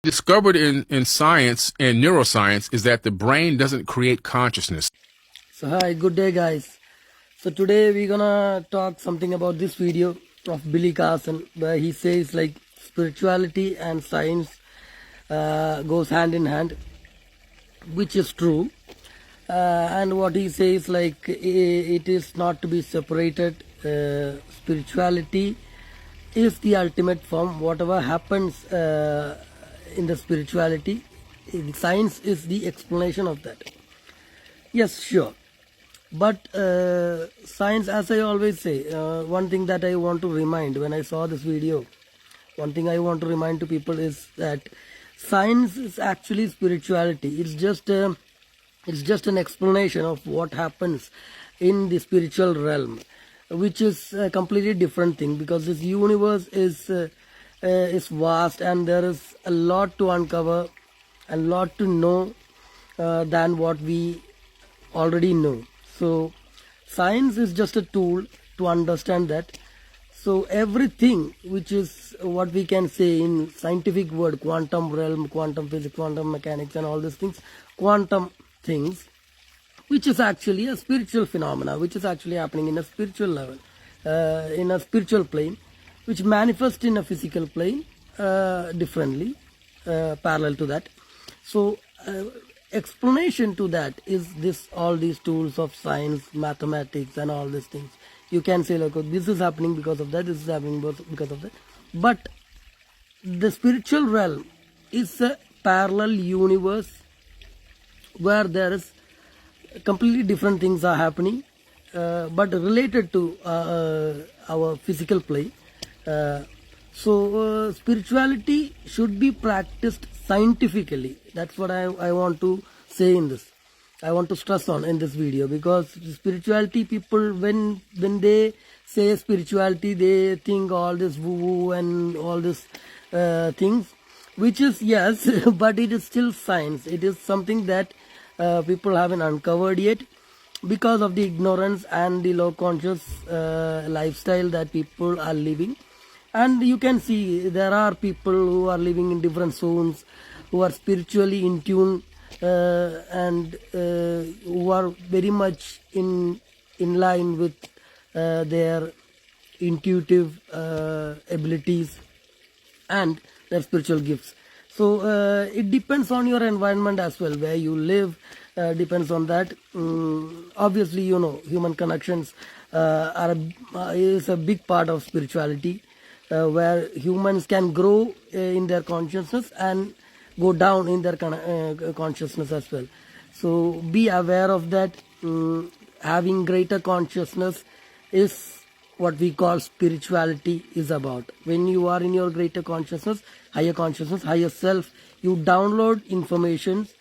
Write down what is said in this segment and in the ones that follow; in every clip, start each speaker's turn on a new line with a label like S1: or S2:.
S1: Discovered in science and neuroscience is that the brain doesn't create consciousness.
S2: So hi, good day guys. So today we're gonna talk something about this video of Billy Carson, where he says like spirituality and science goes hand in hand, which is true. And what he says like it is not to be separated. Spirituality is the ultimate form. Whatever happens in the spirituality, science is the explanation of that. Yes, sure. But science, as I always say, one thing that I want to remind when I saw this video, one thing I want to remind to people is that science is actually spirituality. It's just an explanation of what happens in the spiritual realm, which is a completely different thing, because this universe is vast and there is a lot to uncover, a lot to know than what we already know. So science is just a tool to understand that. So everything which is what we can say in scientific word, quantum realm, quantum physics, quantum mechanics and all these things, quantum things, which is actually a spiritual phenomena, which is actually happening in a spiritual level, in a spiritual plane, which manifests in a physical plane differently, parallel to that. So explanation to that is all these tools of science, mathematics and all these things. You can say like, oh, this is happening because of that, this is happening because of that. But the spiritual realm is a parallel universe where there is completely different things are happening, but related to our physical plane. So spirituality should be practiced scientifically. That's what I want to say in this. I want to stress on in this video, because spirituality, people when they say spirituality, they think all this woo-woo and all this things, which is yes, but it is still science. It is something that people haven't uncovered yet because of the ignorance and the low conscious lifestyle that people are living. And you can see there are people who are living in different zones, who are spiritually in tune, and who are very much in line with their intuitive abilities and their spiritual gifts. So it depends on your environment as well, where you live, depends on that. Obviously, you know, human connections is a big part of spirituality, where humans can grow in their consciousness and go down in their consciousness as well. So be aware of that. Having greater consciousness is what we call spirituality is about. When you are in your greater consciousness, higher self, you download informations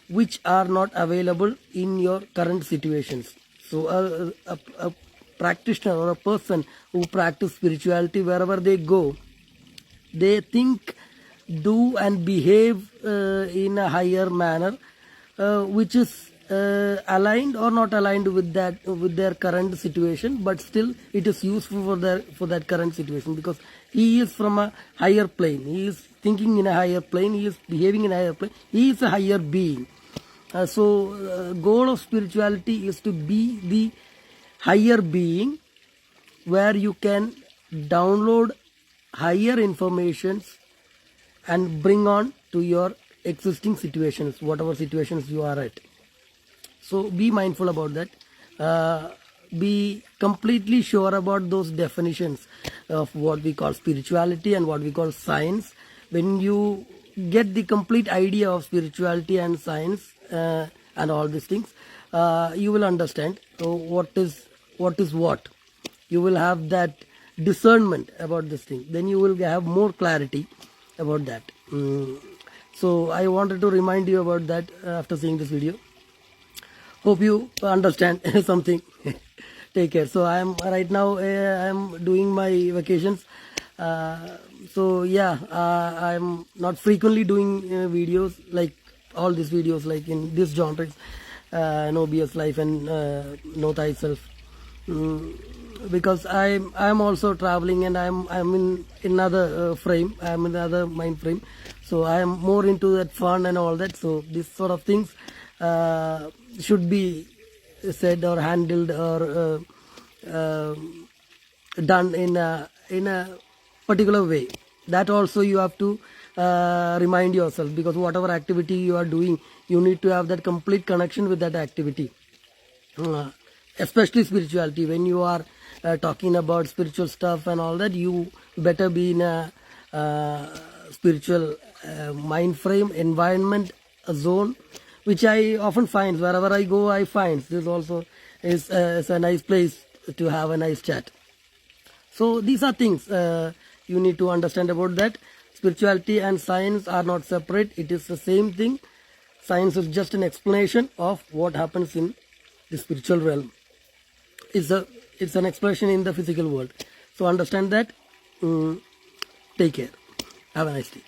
S2: which are not available in your current situations. So a practitioner or a person who practice spirituality, wherever they go, they think, do and behave in a higher manner, which is aligned or not aligned with their current situation, but still it is useful for that current situation, because he is from a higher plane, he is thinking in a higher plane, he is behaving in a higher plane, he is a higher being. So goal of spirituality is to be the higher being, where you can download higher informations and bring on to your existing situations, whatever situations you are at. So be mindful about that. Be completely sure about those definitions of what we call spirituality and what we call science. When you get the complete idea of spirituality and science and all these things, you will understand what is what. You will have that discernment about this thing. Then you will have more clarity about that. So I wanted to remind you about that after seeing this video. Hope you understand something. Take care. So I am right now I am doing my vacations. So yeah, I am not frequently doing videos like all these videos, like in this genres, Know BS Life and Know Thyself. because I'm also traveling, and I'm in another frame. I'm in another mind frame, so I am more into that fun and all that. So this sort of things should be said or handled or done in a particular way. That also you have to remind yourself, because whatever activity you are doing, you need to have that complete connection with that activity. Especially spirituality, when you are talking about spiritual stuff and all that, you better be in a spiritual mind frame, environment, a zone, which I often find wherever I go. I find this also is a nice place to have a nice chat. So these are things you need to understand about that. Spirituality and science are not separate. It is the same thing. Science is just an explanation of what happens in the spiritual realm. It's an expression in the physical world. So understand that. Take care. Have a nice day.